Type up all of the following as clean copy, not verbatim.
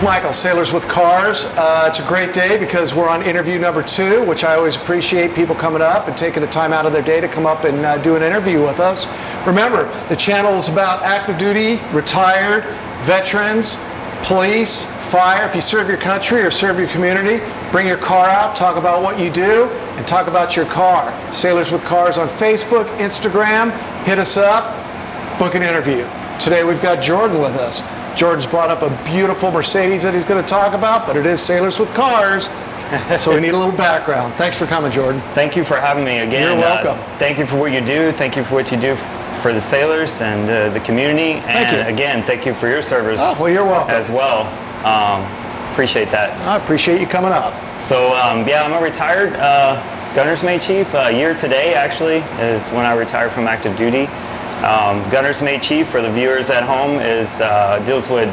Michael, Sailors with Cars. It's a great day because we're on interview number 2, which I always appreciate people coming up and taking the time out of their day to come up and do an interview with us. Remember, the channel is about active duty, retired, veterans, police, fire. If you serve your country or serve your community, bring your car out, talk about what you do, and talk about your car. Sailors with Cars on Facebook, Instagram. Hit us up, book an interview. Today we've got Jordan with us. Jordan's brought up a beautiful Mercedes that he's going to talk about, but it is Sailors with Cars, so we need a little background. Thanks for coming, Jordan. Thank you for having me again. You're welcome. Thank you for what you do. Thank you for what you do for the sailors and the community. And again, thank you for your service. Oh, well, you're welcome. As well. Appreciate that. I appreciate you coming up. So, yeah, I'm a retired gunner's mate chief. A year today, actually, is when I retired from active duty. Gunner's mate chief, for the viewers at home, deals with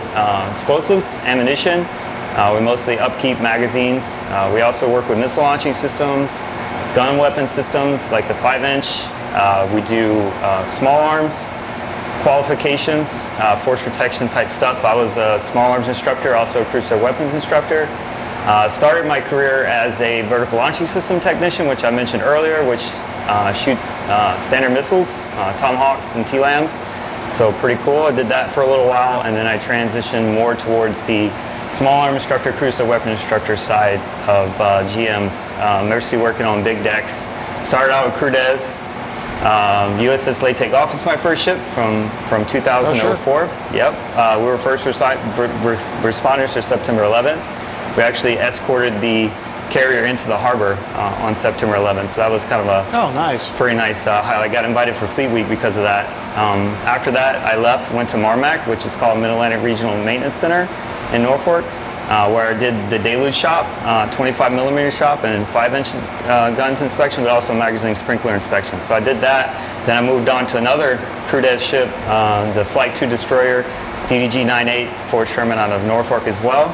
explosives, ammunition. We mostly upkeep magazines. We also work with missile launching systems, gun weapon systems like the 5-inch. We do small arms, qualifications, force protection type stuff. I was a small arms instructor, also a cruiser weapons instructor. Started my career as a vertical launching system technician, which I mentioned earlier, which shoots standard missiles, Tomahawks and T-LAMs. So pretty cool. I did that for a little while, and then I transitioned more towards the small arm instructor, cruiser weapon instructor side of GM's. Mostly working on big decks. Started out with Crudez. USS Late Takeoff was my first ship from 2004. Oh, sure. Yep. We were first responders to September 11th. We actually escorted the carrier into the harbor on September 11th, so that was kind of a pretty nice highlight. I got invited for Fleet Week because of that. After that, I left, went to Marmac, which is called Mid-Atlantic Regional Maintenance Center in Norfolk, where I did the deluge shop, 25 millimeter shop, and 5-inch guns inspection, but also magazine sprinkler inspection. So I did that. Then I moved on to another Crudez ship, the Flight 2 destroyer, DDG-98, Fort Sherman out of Norfolk as well.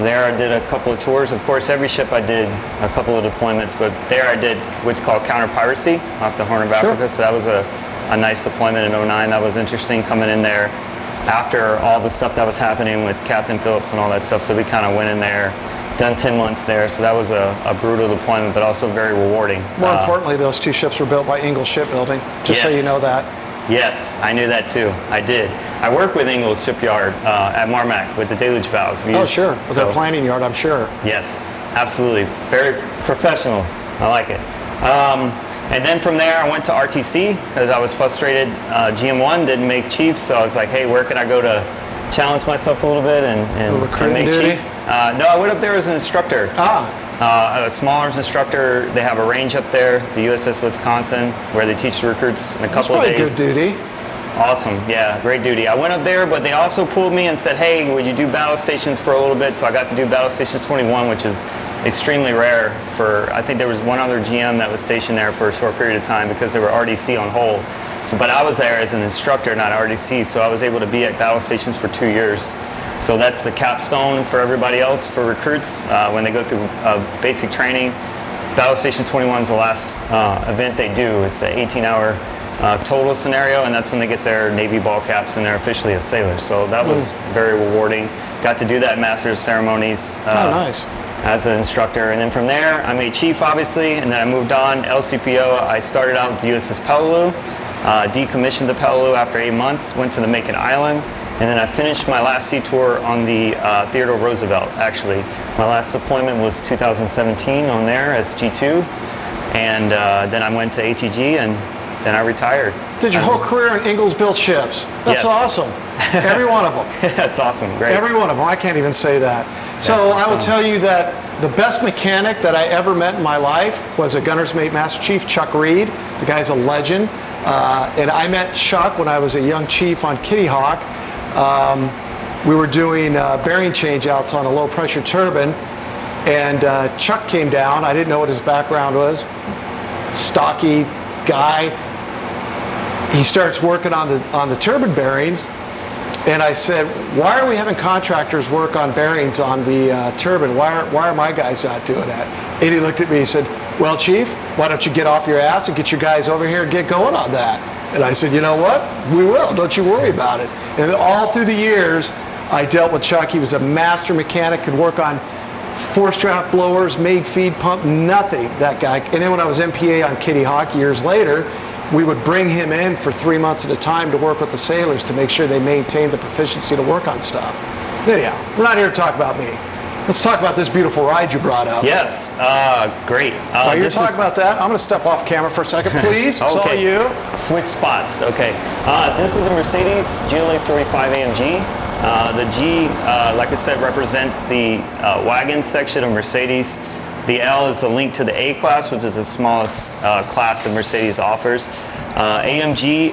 There I did a couple of tours. Of course, every ship I did a couple of deployments, but there I did what's called counter-piracy off the Horn of Africa. So that was a nice deployment in 09. That was interesting coming in there after all the stuff that was happening with Captain Phillips and all that stuff. So we kind of went in there, done 10 months there. So that was a brutal deployment, but also very rewarding. More importantly, those 2 ships were built by Ingalls Shipbuilding, just so you know that. Yes, I knew that too. I did. I work with Ingalls Shipyard at Marmac with the deluge valves. Sure. With their planning yard, I'm sure. Yes, absolutely. Very professionals. I like it. And then from there, I went to RTC because I was frustrated. GM1 didn't make chief, so I was like, hey, where can I go to challenge myself a little bit and make chief? No, I went up there as an instructor. A small arms instructor. They have a range up there, the USS Wisconsin, where they teach the recruits in a couple of days. Good duty. Awesome, yeah, great duty. I went up there, but they also pulled me and said, hey, would you do battle stations for a little bit? So I got to do battle station 21, which is extremely rare for, I think there was one other GM that was stationed there for a short period of time because they were RDC on hold. So, but I was there as an instructor, not RDC, so I was able to be at battle stations for 2 years. So that's the capstone for everybody else, for recruits, when they go through basic training. Battle Station 21 is the last event they do. It's an 18-hour total scenario, and that's when they get their Navy ball caps and they're officially a sailor. So that was very rewarding. Got to do that Master's Ceremonies as an instructor. And then from there, I made chief, obviously, and then I moved on. LCPO, I started out with the USS Peleliu, decommissioned the Peleliu after 8 months, went to the Macon Island. And then I finished my last sea tour on the Theodore Roosevelt, actually. My last deployment was 2017 on there as G2. And then I went to ATG and then I retired. Did your whole career in Ingalls-built ships? That's awesome. Every one of them. That's awesome, great. Every one of them, I can't even say that. So I will tell you that the best mechanic that I ever met in my life was a gunner's mate Master Chief, Chuck Reed. The guy's a legend. And I met Chuck when I was a young chief on Kitty Hawk. We were doing bearing changeouts on a low pressure turbine, and Chuck came down. I didn't know what his background was. Stocky guy. He starts working on the turbine bearings, and I said, why are we having contractors work on bearings on the turbine? Why are my guys not doing that? And he looked at me and said, well, Chief, why don't you get off your ass and get your guys over here and get going on that? And I said, you know what? We will. Don't you worry about it. And all through the years, I dealt with Chuck. He was a master mechanic, could work on force draft blowers, made feed pump, nothing, that guy. And then when I was MPA on Kitty Hawk years later, we would bring him in for 3 months at a time to work with the sailors to make sure they maintained the proficiency to work on stuff. Anyhow, we're not here to talk about me. Let's talk about this beautiful ride you brought up. Yes, great. While you're talking about that, I'm going to step off camera for a second, please. It's all you. Switch spots. Okay. This is a Mercedes GLA45 AMG. The G, like I said, represents the wagon section of Mercedes. The L is the link to the A-Class, which is the smallest class that Mercedes offers. AMG,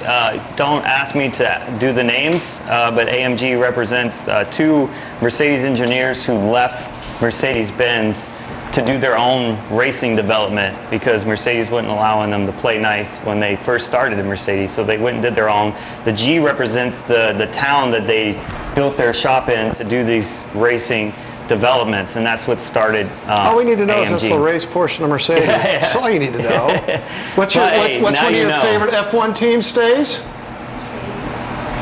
don't ask me to do the names, but AMG represents two Mercedes engineers who left Mercedes-Benz to do their own racing development because Mercedes wasn't allowing them to play nice when they first started in Mercedes, so they went and did their own. The G represents the town that they built their shop in to do these racing developments, and that's what started all we need to know AMG. is that's the race portion of Mercedes. That's all you need to know. What's one of your favorite F1 team, Stace?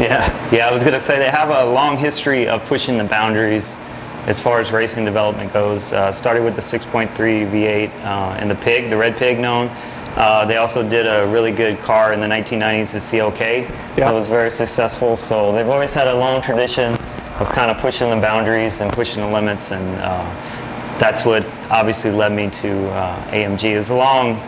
Yeah, I was going to say they have a long history of pushing the boundaries as far as racing development goes. Started with the 6.3 V8 and the Pig, the Red Pig known. They also did a really good car in the 1990s, the CLK. That was very successful. So they've always had a long tradition of kind of pushing the boundaries and pushing the limits, and that's what obviously led me to AMG. It was a long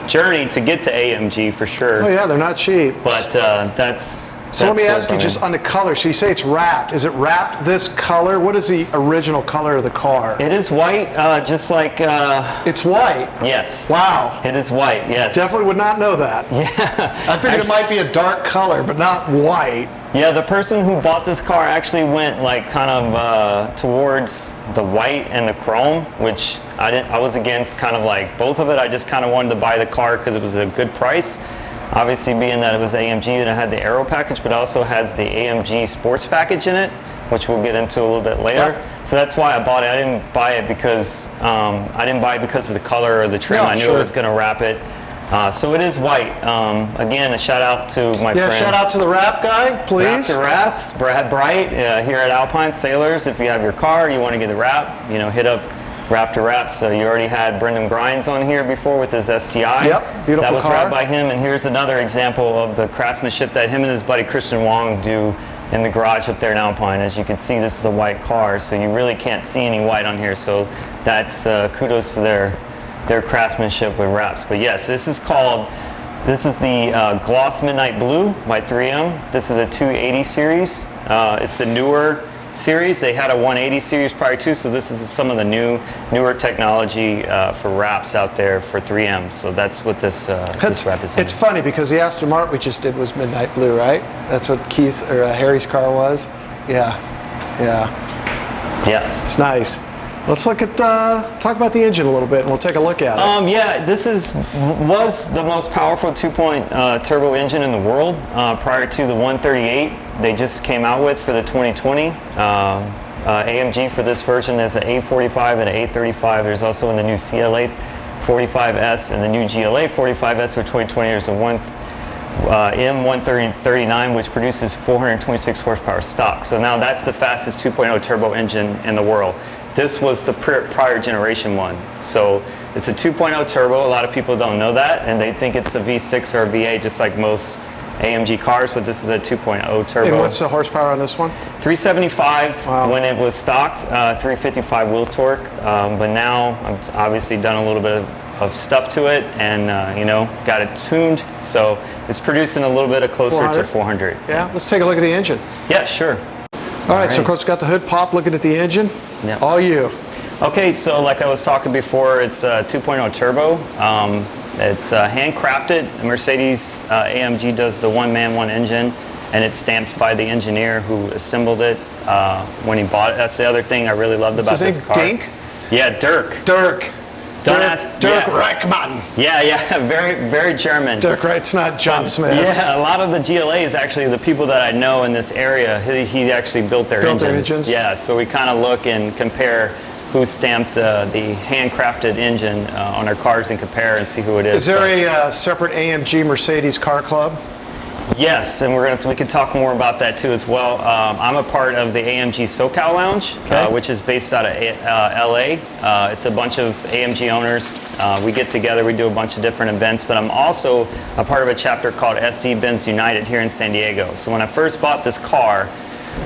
journey to get to AMG for sure. Oh yeah, they're not cheap. But that's so let me ask you just on the color. So you say it's wrapped. Is it wrapped this color? What is the original color of the car? It is white, just like... it's white? Yes. Wow. It is white, yes. Definitely would not know that. Yeah. I figured it might be a dark color, but not white. Yeah, the person who bought this car actually went like kind of towards the white and the chrome, which I was against kind of like both of it. I just kind of wanted to buy the car because it was a good price. Obviously, being that it was AMG and it had the Aero Package, but it also has the AMG Sports Package in it, which we'll get into a little bit later. Yeah. So that's why I bought it. I didn't buy it because of the color or the trim. I knew it was going to wrap it. So it is white. Again, a shout out to my friend. Yeah, shout out to the wrap guy, please. Wrap to Wraps, Brad Bright, here at Alpine Sailors. If you have your car, you want to get a wrap, hit up Wrap to Wraps. So you already had Brendan Grimes on here before with his STI. Yep, beautiful That was car. wrapped by him, and here's another example of the craftsmanship that him and his buddy Christian Wong do in the garage up there in Alpine. As you can see, this is a white car, so you really can't see any white on here. So that's kudos to their craftsmanship with wraps. But yes, this is the Gloss Midnight Blue by 3M. This is a 280 series. It's the newer series. They had a 180 series prior to, so this is some of the newer technology for wraps out there for 3M. So that's what this wrap is in. It's funny because the Aston Martin we just did was Midnight Blue, right? That's what Harry's car was. Yeah. Yes. It's nice. Let's look at talk about the engine a little bit, and we'll take a look at it. Yeah, this was the most powerful 2-point turbo engine in the world prior to the 138 they just came out with for the 2020. AMG for this version is an A45 and an A35. There's also in the new CLA45S and the new GLA45S for 2020. There's a M139, which produces 426 horsepower stock. So now that's the fastest 2.0 turbo engine in the world. This was the prior generation one. So it's a 2.0 turbo. A lot of people don't know that, and they think it's a V6 or a V8, just like most AMG cars, but this is a 2.0 turbo. And what's the horsepower on this one? 375 when it was stock, 355 wheel torque. But now I've obviously done a little bit of stuff to it and got it tuned. So it's producing a little bit of closer to 400. Yeah, let's take a look at the engine. Yeah, sure. All right, so of course we got the hood pop, looking at the engine. Yeah. All you. Okay, so like I was talking before, it's a 2.0 turbo. It's handcrafted. Mercedes AMG does the one-man, one-engine, and it's stamped by the engineer who assembled it when he bought it. That's the other thing I really loved about this car. Dink? Yeah, Dirk. Dirk. Don't ask. Dirk Reichmann. Yeah, very, very German. Dirk Wright's not John Smith. Yeah, a lot of the GLAs, actually, the people that I know in this area, he actually built their engines. Yeah, so we kind of look and compare who stamped the handcrafted engine on our cars and compare and see who it is. Is there a separate AMG Mercedes car club? Yes, and we could talk more about that too as well. I'm a part of the AMG SoCal Lounge, which is based out of LA. It's a bunch of AMG owners. We get together, we do a bunch of different events, but I'm also a part of a chapter called SD Benz United here in San Diego. So when I first bought this car,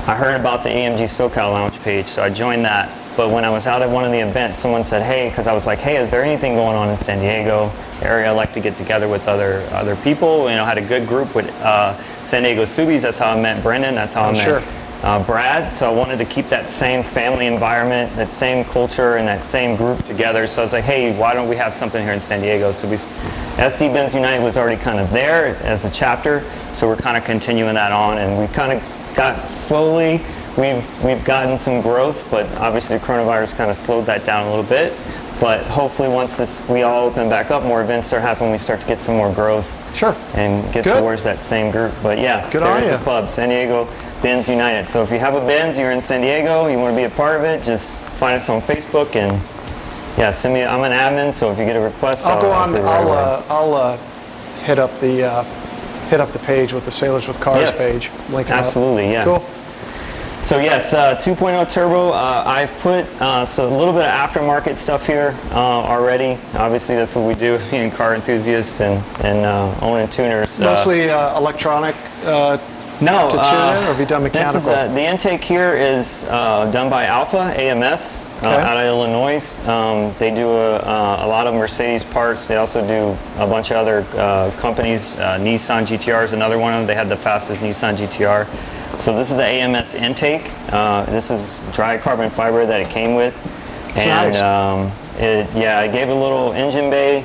I heard about the AMG SoCal Lounge page, so I joined that. But when I was out at one of the events, someone said, hey, because I was like, hey, is there anything going on in San Diego area? I like to get together with other people. You know, had a good group with San Diego Subies. That's how I met Brendan. That's how I met Brad. So I wanted to keep that same family environment, that same culture, and that same group together. So I was like, hey, why don't we have something here in San Diego? So SD Benz United was already kind of there as a chapter. So we're kind of continuing that on, and we kind of got slowly. We've gotten some growth, but obviously the coronavirus kind of slowed that down a little bit. But hopefully once we all open back up, more events start happening, we start to get some more growth. Sure. And get towards that same group. But yeah, there is a club, San Diego Benz United. So if you have a Benz, you're in San Diego, you want to be a part of it, just find us on Facebook and yeah, send me. I'm an admin, so if you get a request, I'll go on. I'll hit up the page with the Sailors with Cars page. Link it absolutely, up. yes. Cool. So yes, 2.0 turbo. I've put so a little bit of aftermarket stuff here already. Obviously, that's what we do, being car enthusiasts and owning tuners. Mostly electronic. No, to tune in, or have you done mechanical? This is, the intake here is done by Alpha AMS out of Illinois. They do a lot of Mercedes parts. They also do a bunch of other companies. Nissan GTR is another one of them. They had the fastest Nissan GTR. So this is an AMS intake. This is dry carbon fiber that it came with. It's and it gave a little engine bay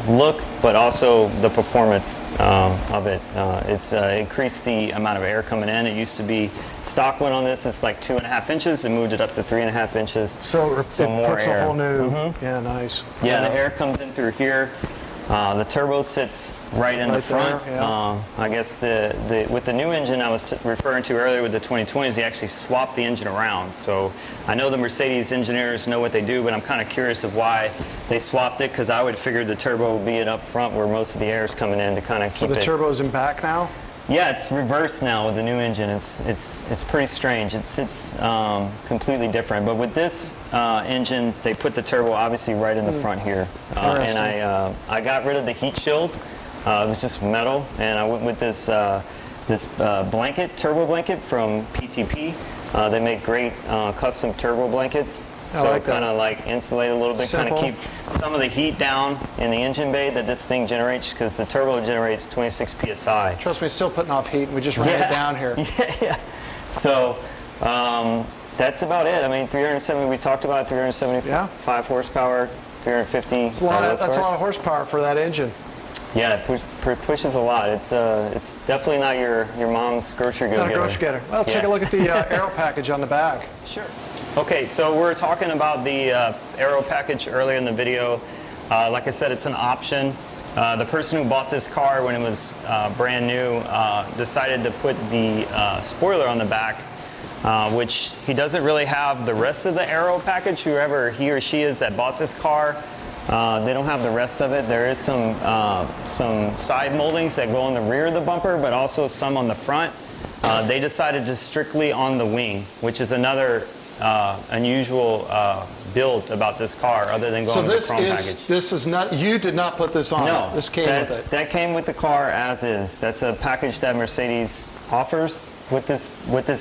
look, but also the performance of it. It's increased the amount of air coming in. It used to be stock one on this. It's like 2.5 inches. It moved it up to 3.5 inches. So it puts a whole new. Yeah, nice. Yeah, the air comes in through here. The turbo sits right in the front. There, yeah. I guess with the new engine I was referring to earlier with the 2020s, they actually swapped the engine around. So I know the Mercedes engineers know what they do, but I'm kind of curious of why they swapped it, because I would figure the turbo would be it up front where most of the air is coming in to kind of keep it. So the turbo's in back now? Yeah, it's reversed now with the new engine. It's pretty strange. It sits completely different. But with this engine, they put the turbo obviously right in the front here. And I got rid of the heat shield. It was just metal, and I went with this blanket, turbo blanket from PTP. They make great custom turbo blankets. So it kind of like insulate a little bit, kind of keep some of the heat down in the engine bay that this thing generates, because the turbo generates 26 psi. Trust me, it's still putting off heat. We just ran it down here. Yeah. So that's about it. I mean, 370. We talked about 375 horsepower, 350. That's a lot of horsepower for that engine. Yeah, it pushes a lot. It's definitely not your mom's grocery go-getter. Not a grocery getter. Well, let's take a look at the Aero Package on the back. Sure. Okay, so we're talking about the Aero Package earlier in the video. Like I said, it's an option. The person who bought this car when it was brand new decided to put the spoiler on the back, which he doesn't really have the rest of the Aero Package. Whoever he or she is that bought this car, they don't have the rest of it. There is some side moldings that go on the rear of the bumper, but also some on the front. They decided just strictly on the wing, which is another unusual build about this car, other than going with the chrome package. This is not, you did not put this on. No, this came with it. That came with the car as is. That's a package that Mercedes offers with this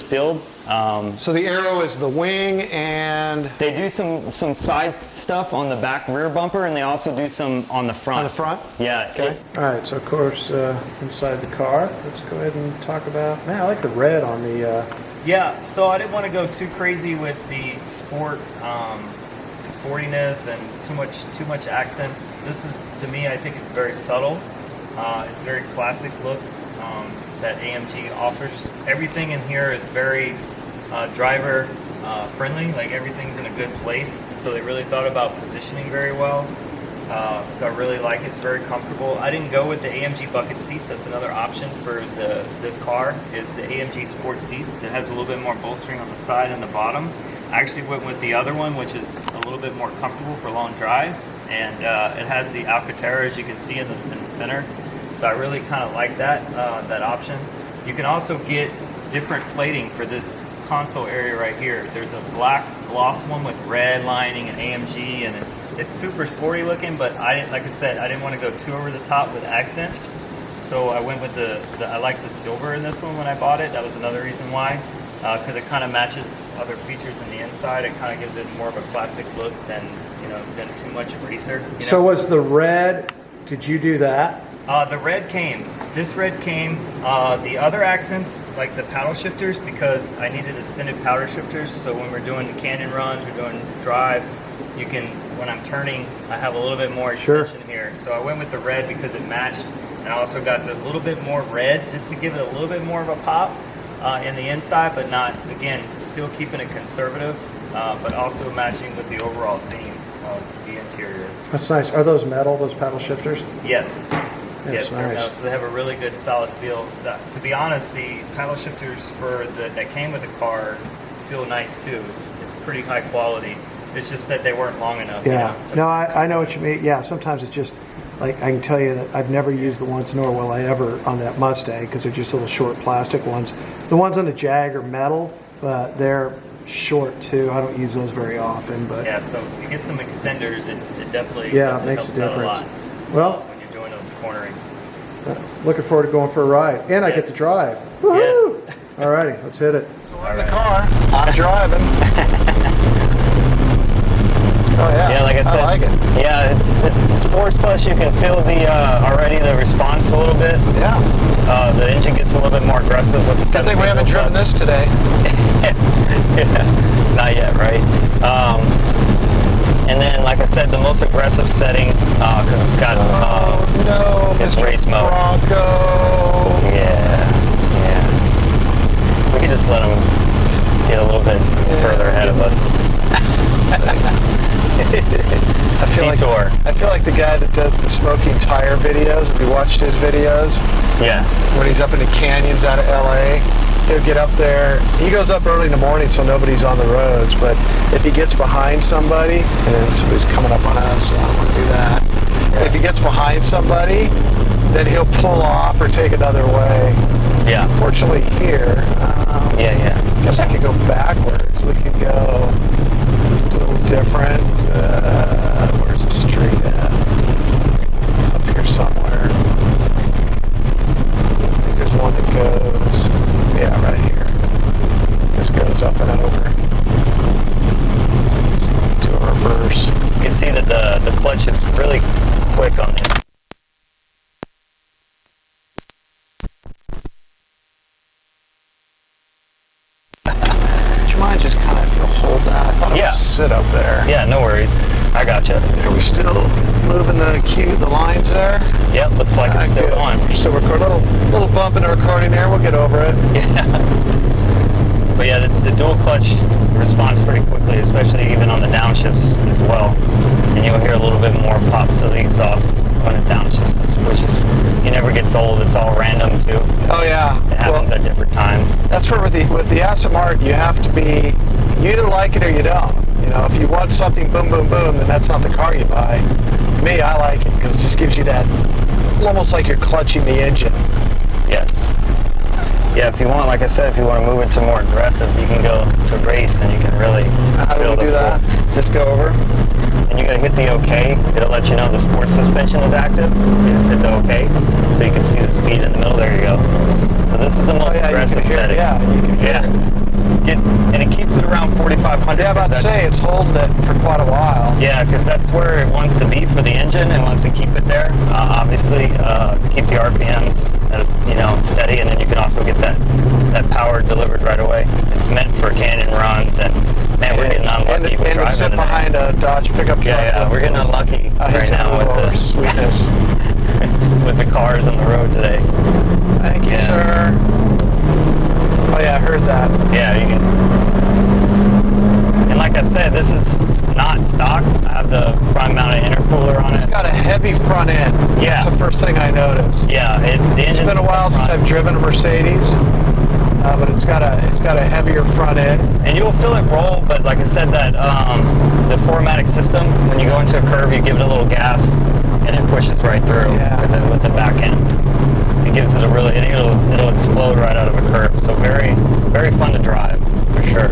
build. So the Aero is the wing, and they do some side stuff on the back rear bumper, and they also do some on the front. On the front? Yeah. Okay. All right. So of course, inside the car, let's go ahead and talk about. Man, I like the red on the. Yeah, so I didn't want to go too crazy with the sportiness and too much accents. This is, to me, I think it's very subtle. It's very classic look that AMG offers. Everything in here is very driver friendly. Like, everything's in a good place. So they really thought about positioning very well. So I really like it. It's very comfortable. I didn't go with the AMG bucket seats. That's another option for this car, is the AMG Sport seats. It has a little bit more bolstering on the side and the bottom. I actually went with the other one, which is a little bit more comfortable for long drives, and it has the Alcantara, as you can see in the center. So I really kind of like that that option. You can also get different plating for this console area right here. There's a black gloss one with red lining and AMG, and it's super sporty looking, but like I said, I didn't want to go too over the top with accents. So I went with I like the silver in this one when I bought it. That was another reason why, because it kind of matches other features in the inside. It kind of gives it more of a classic look than too much racer. So was the red, did you do that? The red came. This red came. The other accents, like the paddle shifters, because I needed extended paddle shifters. So when we're doing the canyon runs, we're doing drives, you can, when I'm turning, I have a little bit more extension here. So I went with the red because it matched. And I also got the little bit more red just to give it a little bit more of a pop in the inside, but not, again, still keeping it conservative, but also matching with the overall theme of the interior. That's nice. Are those metal, those paddle shifters? Yes. Yes, they're nice. metal, so they have a really good solid feel. To be honest, the paddle shifters that came with the car feel nice too. It's pretty high quality. It's just that they weren't long enough. Yeah. You know, No, I know what you mean. Yeah, sometimes it's just, like, I can tell you that I've never used the ones, nor will I ever, on that Mustang, because they're just little short plastic ones. The ones on the Jag are metal, but they're short too. I don't use those very often. But yeah, so if you get some extenders, it definitely, yeah, it makes helps a out a lot. difference. Well, when you're doing those cornering. So. Looking forward to going for a ride. And I get to drive. Woohoo! Yes. Alrighty, let's hit it. All right. In the car, I'm driving. Oh yeah. Yeah, like I said, I like it. Yeah, it's Sports Plus. You can feel already the response a little bit. Yeah. The engine gets a little bit more aggressive with the. Good thing we haven't driven this today. Yeah, not yet, right? And then, like I said, the most aggressive setting because it's got it's race mode. Bronco. Yeah. We could just let them get a little bit further ahead of us. I feel like the guy that does the smoking tire videos. If you watched his videos, yeah, when he's up in the canyons out of LA, he'll get up there. He goes up early in the morning so nobody's on the roads. But if he gets behind somebody, and then somebody's coming up on us, so I don't want to do that. Yeah. If he gets behind somebody, then he'll pull off or take another way. Yeah. Fortunately here, I guess I could go backwards. We could go a little different. Where's the street at? It's up here somewhere. I think there's one that goes, yeah, right here. This goes up and over. Do a reverse. You can see that the clutch is really quick on this. Mind just kind of, if you'll hold that. I thought it would sit up there. Yeah, no worries. I got you. Are we still moving the lines there? Yep, looks like it's still on. So we're a little bump in the recording there. We'll get over it. Yeah. But yeah, the dual clutch responds pretty quickly, especially even on the downshifts as well. And you'll hear a little bit more pops of the exhaust when it downshifts, which is, it never gets old. It's all random too. Oh yeah. It happens at different times. That's where with the Aston Martin, you have to be, you either like it or you don't. You know, if you want something boom, boom, boom, then that's not the car you buy. Me, I like it because it just gives you that, almost like you're clutching the engine. Yes. Yeah, if you want, like I said, if you want to move it to more aggressive, you can go to race and you can really feel the full. Just go over and you gotta hit the OK. It'll let you know the sports suspension is active. You just hit the OK so you can see the speed in the middle. There you go. So this is the most aggressive setting. Yeah, you can hear it. And it keeps it around 4,500. Yeah, I was about to say, it's holding it for quite a while. Yeah, because that's where it wants to be for the engine. It wants to keep it there, obviously, to keep the RPMs steady, and then you can also get that power delivered right away. It's meant for canyon runs, and man, we're getting unlucky with driving. And to sit behind a Dodge pickup truck. Yeah, we're getting unlucky right now with the sweetness. with the cars on the road today. Thank you, sir. Oh yeah, I heard that. Yeah, you can. And like I said, this is not stock. I have the front-mounted intercooler on it. It's got a heavy front end. Yeah. That's the first thing I noticed. Yeah, the engine's It's been a while since I've driven a Mercedes. but it's got a heavier front end. And you'll feel it roll, but like I said, that the 4MATIC system, when you go into a curve, you give it a little gas, and it pushes right through with the back end. It gives it a really, it'll explode right out of a curve. So very, very fun to drive, for sure.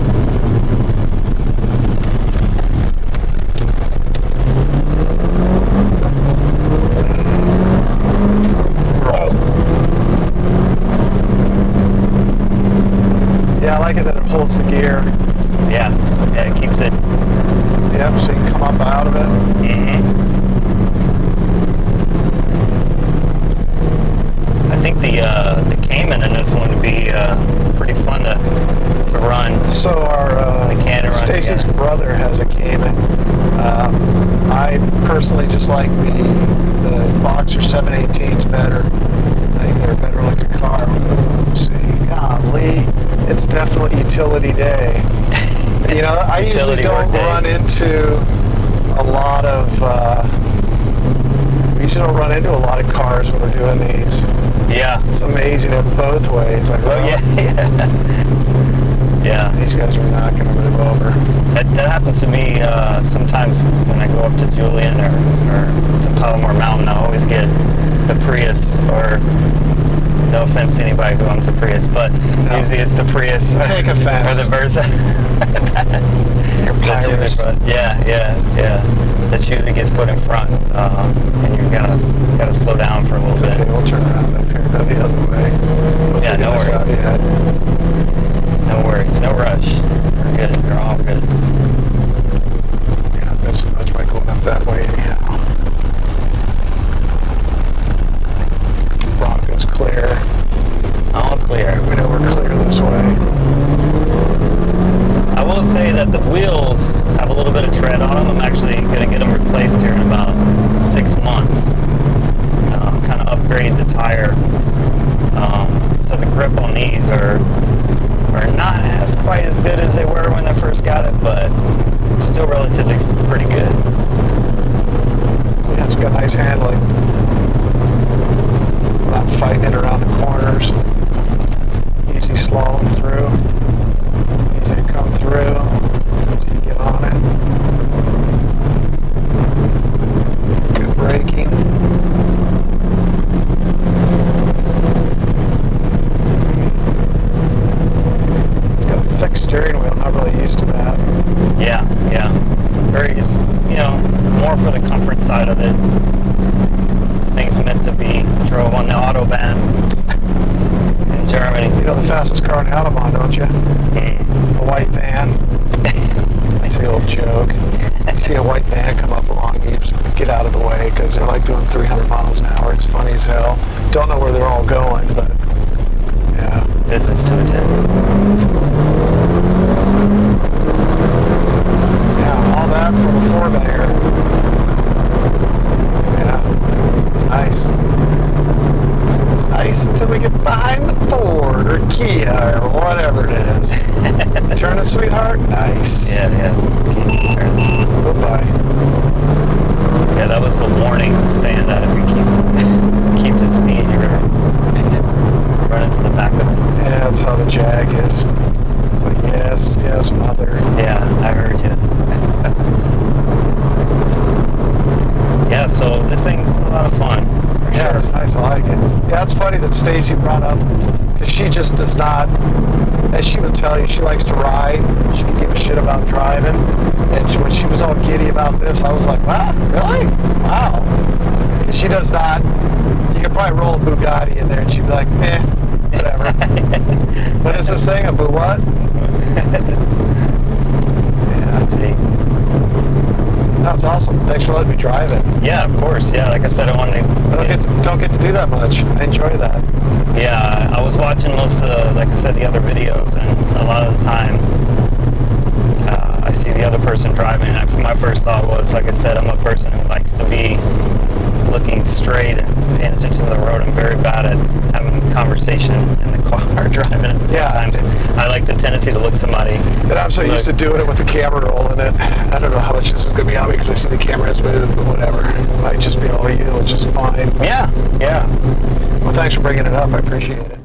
Yeah, I like it that it holds the gear. Yeah, it keeps it. Yep, so you can come up out of it. I think the Cayman in this one would be pretty fun to run. So our Stacy's brother has a Cayman. I personally just like the Boxer 718s better. I think they're a better looking car. Let's see, golly, it's definitely utility day. You know, I usually don't run into a lot of. We usually don't run into a lot of cars when we're doing these. Yeah, it's amazing in both ways. Like, yeah. These guys are not going to move over. That happens to me sometimes when I go up to Julian or to Palomar Mountain. I always get the Prius, or no offense to anybody who owns a Prius, but usually it's the Prius. Take offense. Or the Versa. You're pirates. Yeah. That usually gets put in front, and you gotta slow down for a little bit. Okay, we'll turn around up here, go the other way. Yeah, no worries. No worries, no rush. We're good. You're all good. You're not missing much by going up that way anyhow. Bronco's clear. All clear. We know we're clear this way. I will say that the wheels have a little bit of tread on them. I'm actually going to get them replaced here in about 6 months. Kind of upgrade the tire. So the grip on these are not as quite as good as they were when I first got it, but still relatively pretty good. Yeah, it's got nice handling. Not fighting it around the corners. Easy slalom through. Easy to come through. Easy to get on it. Good braking. It's got a thick steering wheel. Not really used to that. Yeah. It's more for the comfort side of it. This thing's meant to be drove on the Autobahn in Germany. You know the fastest car in Autobahn, don't you? A white van. It's the old joke. You see a white van come up along, you just get out of the way because they're like doing 300 miles an hour. It's funny as hell. Don't know where they're all going, but yeah. Business to attend. Yeah, all that from a 4-banger. Yeah, it's nice. It's nice until we get behind the Ford or Kia or whatever it is. Turn it, sweetheart. Nice. Yeah. Turn. Bye-bye. Yeah, that was the warning saying that if you keep the speed, you're gonna run into the back of it. Yeah, that's how the Jag is. It's like, yes, mother. Yeah, I heard you. Yeah, so this thing's a lot of fun. Yeah, Sure. it's nice. I like it. Yeah, it's funny that Stacy brought up, because she just does not, as she would tell you, she likes to ride. She can give a shit about driving. And when she was all giddy about this, I was like, wow, really? Wow. 'Cause she does not, you could probably roll a Bugatti in there and she'd be like, whatever. What is this thing? A Boo what? Yeah, I see. That's awesome. Thanks for letting me drive it. Yeah, of course. Yeah, like I said, I wanted to. Don't get to do that much. I enjoy that. Yeah, I was watching most of, like I said, the other videos, and a lot of the time, I see the other person driving. And my first thought was, like I said, I'm a person who likes to be looking straight and paying attention to the road. I'm very bad at having a conversation in the car driving at the same time. I like the tendency to look somebody. And I'm so used to doing it with the camera rolling it. I don't know how much this is going to be on me because I see the camera has moved, but whatever. It might just be all you, which is fine. Yeah. Well, thanks for bringing it up. I appreciate it.